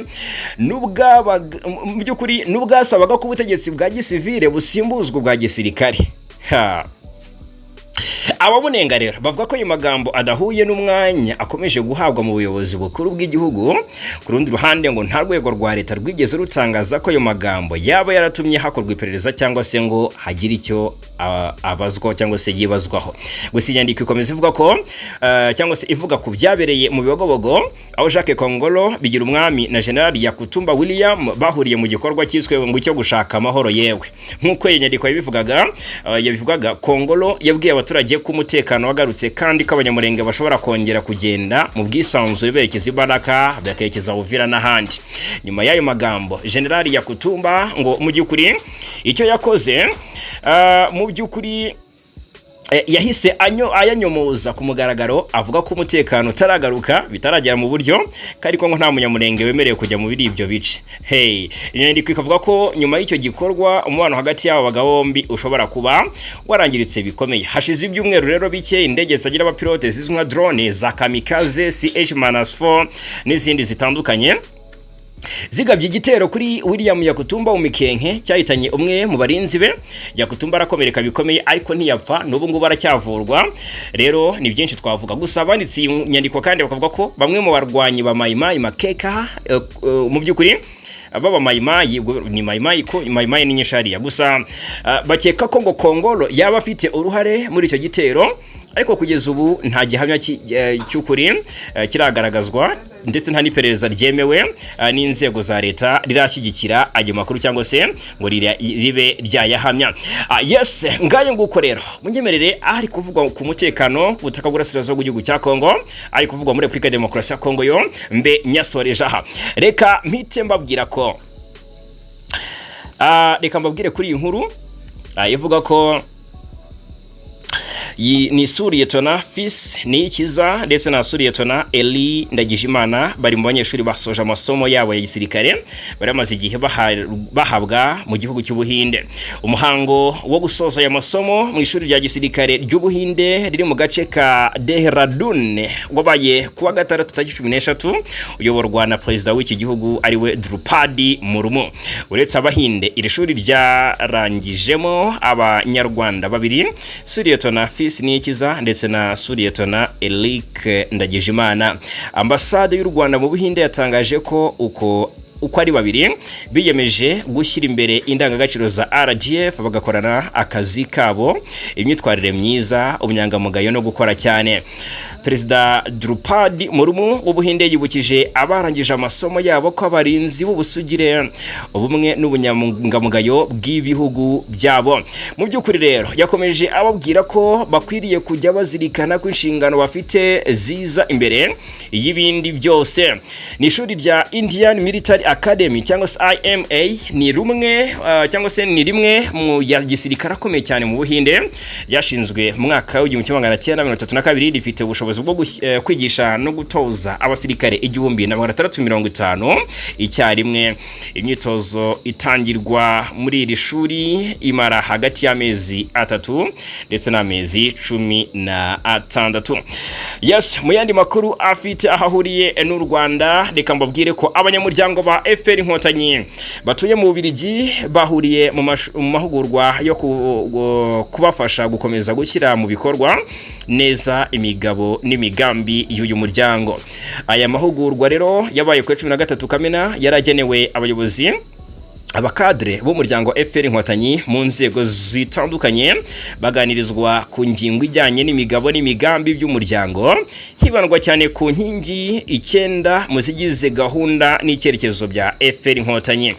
n'ubwasabaga ko ubutegetsi bwa gisivile busimbuzwa bwa gisirikare. Abamunenga rero bavuga ko ayo magambo adahuye n'umwanya akomeje guhabwa mu buyobozi bukuru bw'igihugu. Ku rundi ruhande ngo nta rwego rwa leta rwigeze rutangaza ko ayo magambo yaba yaratumye hakorwa iperereza cyangwa se ngo hagire icyo abazwa cyangwa se yibazwaho. Gusa inyandiko ikomeza ivuga ko cyangwa se ivuga ku byabereye mu Bibogobogo, aho Jacques Kongolo bigira umwami na General Yakutumba William bahuriye mu gikorwa cyiswe ngo cyo gushaka amahoro. Yewe nk'uko iyo nyandiko yabivugaga Kongolo yabwiye abaturage ko umutekano wagarutse kandi ko abanyamulenge bashobora kongera kugenda mu bwisanzure berekeza Ibaraka berekeza Uvira n'ahandi. Nyuma y'ayo magambo General Yakutumba ngo mu by'ukuri icyo yakoze mu by'ukuri yahise ayanyomoza ku mugaragaro, avuga ko umutekano utaragaruka bitaragera mu buryo ariko ngo nta munyamulenge wemerewe kujya mu biri ibyo bice. Inyandiko ikavuga ko nyuma y'icyo gikorwa umubano hagati y'abo bagabo bombi ushobora kuba warangiritse bikomeye. Hashize ibyumweru rero bike indege zitagira abapilote zizwi nka drone za kamikaze CH-4 n'izindi zitandukanye zigabye igitero kuri William Yakutumba Umukenke cyahitanye umwe mu barinzi be. Yakutumba arakomereka bikomeye ariko ntiyapfa, n'ubu ngubu aracyavurwa. Rero ni byinshi twavuga, gusa banditse inyandiko kandi bakavuga ko bamwe mu barwanyi ba Maimai Makeka mu by'ukuri baba Maimai ni Maimai ko Maimai ni nyeshariya, gusa bakeka ko ngo Kongolo yaba afite uruhare muri icyo gitero, ariko kugeza ubu nta gihamya cy'ukuri kiragaragazwa ndetse nta n'iperereza ryemewe n'inzego za leta rirashyigikira ayo makuru cyangwa se ngo ribe ryayahamya. Yes, ngayo nguko rero munyemerere ari kuvugwa ku mutekano ku butaka bw'Uburasirazuba bw'igihugu cya Kongo, ari kuvugwa muri Repubulika ya Demokarasi ya Kongo yo mbe nyasoreje aha. Reka mpite mbabwira ko reka mbabwire kuri iyi nkuru ivuga ko ni Suriyetona Fils Niyikiza ndetse na Suriyetona Eli Ndagijimana bari mu banyeshuri basoje amasomo yabo ya gisirikare bari amaze igihe bahabwa mu gihugu cy'Ubuhinde. Umuhango wo gusoza aya masomo mu ishuri rya gisirikare ry'Ubuhinde riri mu gace ka Dehradun wabaye kuwa gatandatu tariki 13 uyoborwa na perezida w'iki gihugu ariwe Drupadi Murmu. Uretse Abahinde, iri shuri ryarangijemo Abanyarwanda babiri, Suriyetona Fils Niyikiza ndetse na Suriyetona Elik Ndagijimana. Ambasade y'u Rwanda mu Buhinde yatangaje ko uko ari babiri biyemeje gushyira imbere indangagaciro za RGF bagakorana akazi kabo, imyitwarire myiza, ubunyangamugayo no gukora cyane. Perezida Drupadi Murmu w'Ubuhinde yibukije abarangije amasomo yabo ko abarinzi b'ubusugire, ubumwe n'ubunyangamugayo bw'ibihugu byabo. Mu by'ukuri rero yakomeje ababwira ko bakwiriye kujya bazirikana ko inshingano bafite ziza imbere y'ibindi byose. Ni ishuri rya Indian Military Academy cyangwa se IMA, ni rimwe mu ya gisirikare akomeye cyane mu Buhinde, ryashinzwe mu mwaka w'1932, rifite ubushobozi bwo kwigisha no gutoza abasirikare 1650 icyarimwe. Imyitozo itangirwa muri iri shuri imara hagati y'amezi 3 ndetse n'amezi 16. Yes, mu yandi makuru afite ahahuriye n'u Rwanda, reka mbabwire ko abanyamuryango ba FPR Inkotanyi batuye mu Bubiligi bahuriye mu mahugurwa yo kubafasha gukomeza gushyira mu bikorwa neza imigabo n'imigambi y'uyu muryango. Aya mahugurwa rero yabaye ku 13 Kamena, yaragenewe abayobozi abakadre b'umuryango FPR Inkotanyi mu nzego zitandukanye, baganirizwa ku ngingo ijyanye n'imigabo n'imigambi by'umuryango, hibandwa cyane ku nkingi 9 mu zigize gahunda n'icyerekezo bya FPR Inkotanyi.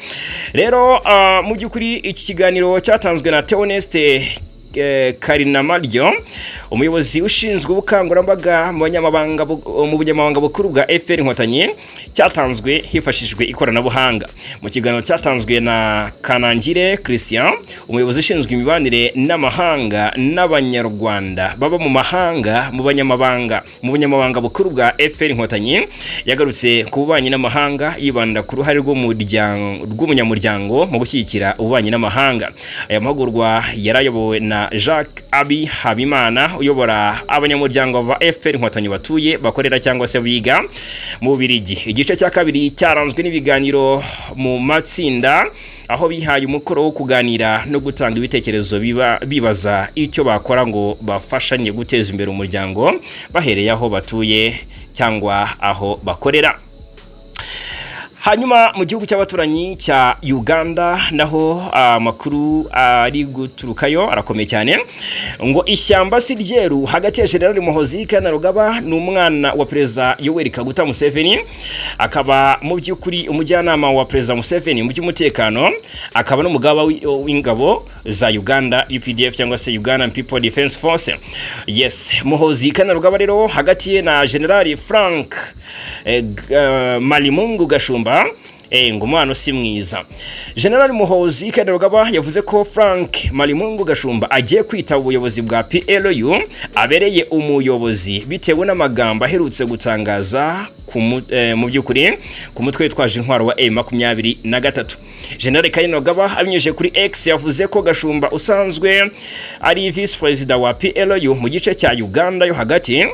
Rero mu by'ukuri iki kiganiro cyatanzwe na Theoneste Karinamaryo, umuyobozi ushinzwe ubukangurambaga mu bunyamabanga bukuru bwa FPR Inkotanyi, cyatanzwe hifashishijwe ikoranabuhanga. Mu kiganiro cyatanzwe na Kanangire Christian, umuyobozi ushinzwe imibanire n'amahanga n'abanyarwanda baba mu mahanga mu bunyamabanga bukuru bwa FPR Inkotanyi, yagarutse ku bubanyi n'amahanga yibanda ku ruhare rw'umunyamuryango mu gushyigikira ububanyi n'amahanga. Aya mahugurwa yarayobowe na Jacques Abi Habimana uyobora abanyamuryango ba FPR Inkotanyi batuye, bakorera cyangwa se biga mu Bubiligi. Igice cya kabiri cyaranzwe n'ibiganiro mu matsinda, aho bihaye umukoro wo kuganira no gutanga ibitekerezo bibaza icyo bakora ngo bafashanye guteza imbere umuryango bahereye aho batuye cyangwa aho bakorera. Hanyuma mu gihugu cy'abaturanyi cya Uganda naho amakuru ari guturukayo arakomeye cyane, ngo ishyamba si ryeru hagati ya General Muhoozi Kainerugaba n'umwana wa Perezida Yoweri Kaguta Museveni, akaba mu by'ukuri umujyanama wa Perezida Museveni mu by'umutekano, akaba n'umugaba w'ingabo za Uganda UPDF cyangwa se Uganda People Defense Force. Yes, Muhoozi Kainerugaba rero hagati ye na General Frank Malimungu Gashumba ngo umwana si mwiza. General Muhoozi Kainerugaba yavuze ko Frank Malimungu Gashumba agiye kwita ubuyobozi bwa PLU abereye umuyobozi bitewe n'amagambo aherutse gutangaza mu by'ukuri ku mutwe witwaje intwaro wa M23. General Kainerugaba abinyuje kuri X yavuze ko Gashumba usanzwe ari vice president wa PLU mu gice cya Uganda yo hagati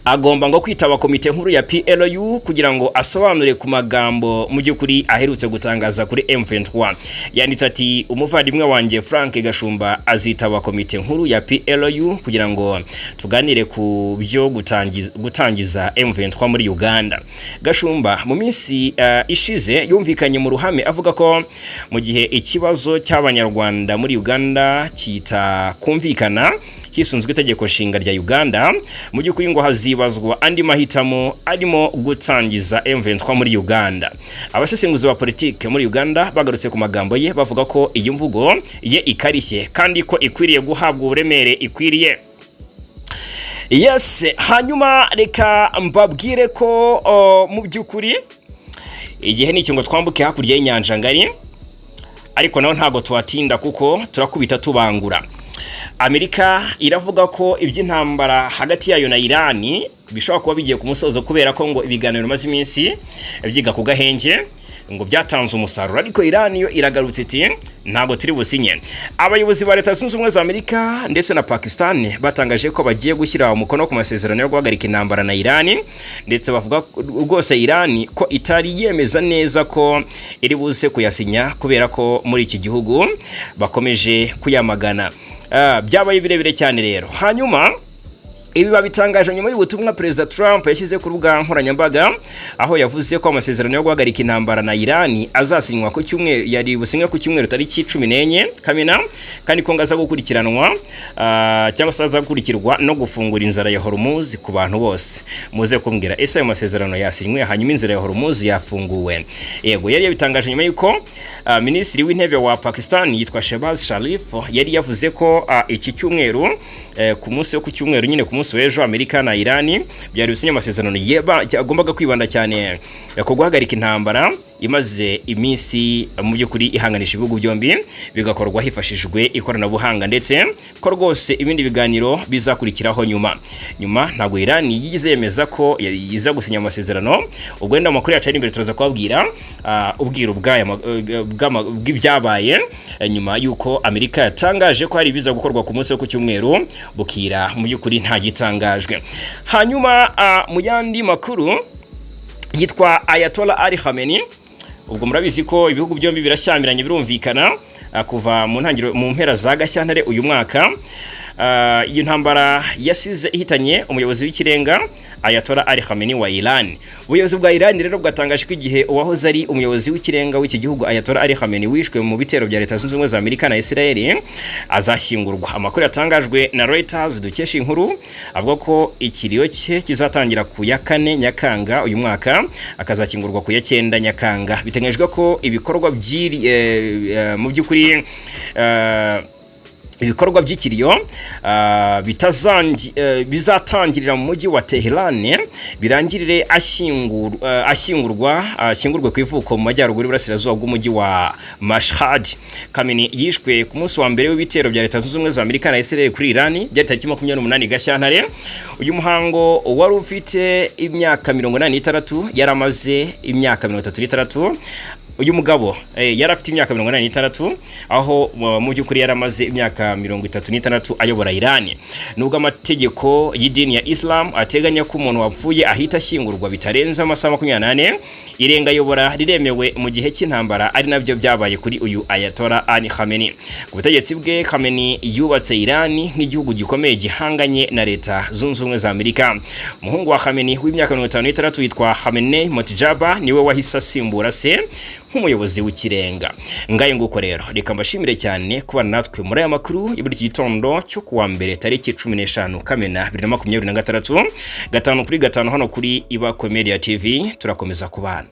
agomba ngo kwitaba komite nkuru ya PLU kugira ngo asobanure ku magambo mu by'ukuri aherutse gutangaza kuri M23. Yanditse ati umuvandimwe wanjye Frank Gashumba azitaba komite nkuru ya PLU kugira ngo tuganire ku byo gutangiza M23 muri Uganda. Gashumba mu minsi ishize yumvikanye mu ruhame avuga ko mu gihe ikibazo cy'abanyarwanda muri Uganda kumvikana hisunzwe itegeko nshinga rya Uganda, mu by'ukuri ngo hazibazwa andi mahitamo arimo gutangiza M23 muri Uganda. Abasesenguzi ba politike muri Uganda bagarutse ku magambo ye bavuga ko iyi mvugo ye ikarishye kandi ko ikwiriye guhabwa uburemere ikwiriye. Yes, hanyuma reka mbabwire ko mu by'ukuri igihe ni ngo twambuke hakurya y'inyanja ngari, ariko naho ntago tuwatinda kuko turakubita tubangura. Amerika iravuga ko iby'intambara hagati yayo na Irani bishobora kuba bigiye ku musozo kubera ko ngo ibiganiro maze iminsi byiga ku gahenge ngo byatanze umusaruro, ariko Irani yo iragarutse iti ntago turi businye. Abayobozi ba Leta Zunze Ubumwe za Amerika ndetse na Pakistan batangaje ko bagiye gushyira umukono ku masezerano yo guhagarika intambara na Irani, ndetse bavuga rwose Irani ko itari yemeza neza ko iri buze kuyasinya kubera ko muri iki gihugu bakomeje kuyamagana. Byabaye birebire cyane rero. Hanyuma ibi babitangaje nyuma y'ubutumwa Perezida Trump yashyize ku rubuga nkoranyambaga, aho yavuze ko amasezerano yo guhagarika intambara na Irani azasinywa ku cyumweru, yari businywe ku cyumweru tariki 14 Kamena, kandi ko ngaza gukurikiranwa cyangwa se azakurikirwa no gufungura inzara ya Hormuz ku bantu bose. Muze kumbwira ese ayo masezerano yasinywe hanyuma inzara ya Hormuz yafunguwe? Yego, yari yabitangaje nyuma y'uko Minisitiri w'intebe wa Pakistan yitwa Shehbaz Sharif yari yavuze ko iki cyumweru ku munsi wo ku cyumweru nyine ku munsi w'ejo Amerika na Irani byari bisinye amasezerano agombaga kwibanda cyane ku guhagarika intambara imaze iminsi mu by'ukuri ihanganisha ibihugu byombi, bigakorwa hifashishijwe ikoranabuhanga, ndetse ko rwose ibindi biganiro bizakurikiraho nyuma. Ntabwo Irani yigize yemeza ko yiza gusinya amasezerano. Ubwo wenda amakuru yacu ari imbere turaza kubabwira ubwiro bw'ibyabaye nyuma y'uko Amerika yatangaje ko hari biza gukorwa ku munsi wo ku cyumweru, bukira mu by'ukuri nta gitangajwe. Hanyuma mu yandi makuru yitwa Ayatollah Ali Khamenei, ubwo murabizi ko ibihugu byombi birashyamiranye birumvikana kuva mu mpera za Gashyantare uyu mwaka. Iyi ntambara yasize ihitanye umuyobozi w'ikirenga Ayatollah Ali Khamenei wa Iran. Ubuyobozi bwa Iran rero bwatangaje ko igihe uwahoze ari umuyobozi w'ikirenga w'iki gihugu Ayatollah Ali Khamenei wishwe mu bitero bya Leta Zunze Ubumwe za Amerika na Israel azashyingurwa. Amakuru yatangajwe na Reuters dukesha inkuru avuga ko ikiriyo cye kizatangira ku ya 4 Nyakanga uyu mwaka, akazakingurwa ku ya 9 Nyakanga. Biteganyijwe ko ibikorwa mu by'ukuri ibikorwa by'ikiriyo bizatangirira mu mujyi wa Tehran, birangirire ashyingurwe ku ivuko mu majyaruguru y'Iburasirazuba bw'umujyi wa Mashhad. Khamenei yishwe ku munsi wa mbere w'ibitero bya Leta Zunze Ubumwe za Amerika na Israel kuri Iran byari tariki 28 Gashyantare. Uyu muhango wari ufite imyaka 86, yaramaze imyaka 36. Uyu mugabo yari afite imyaka 86, aho mu by'ukuri yaramaze imyaka 36 ayobora Iran. Nubwo amategeko y'idini ya Islam ateganya ko umuntu wapfuye ahita ashyingurwa bitarenze amasaha 28, irenga ayobora riremewe mu gihe cy'intambara, ari nabyo byabaye kuri uyu Ayatollah Ali Khamenei. Ku butegetsi bwe Khamenei yubatse Iran nk'igihugu gikomeye gihanganye na Leta Zunze Ubumwe za Amerika. Umuhungu wa Khamenei w'imyaka 56 witwa Khamenei Motijaba niwe wahise asimbura se nk'umuyobozi w'ikirenga. Ngaye nguko rero, reka mbashimire cyane kuba natwe muri aya makuru y'iburi gitondo cyo kuwa mbere tariki 15 Kamena 2026, 5 kuri 5 hano kuri Ibako Media TV. Turakomeza kubana.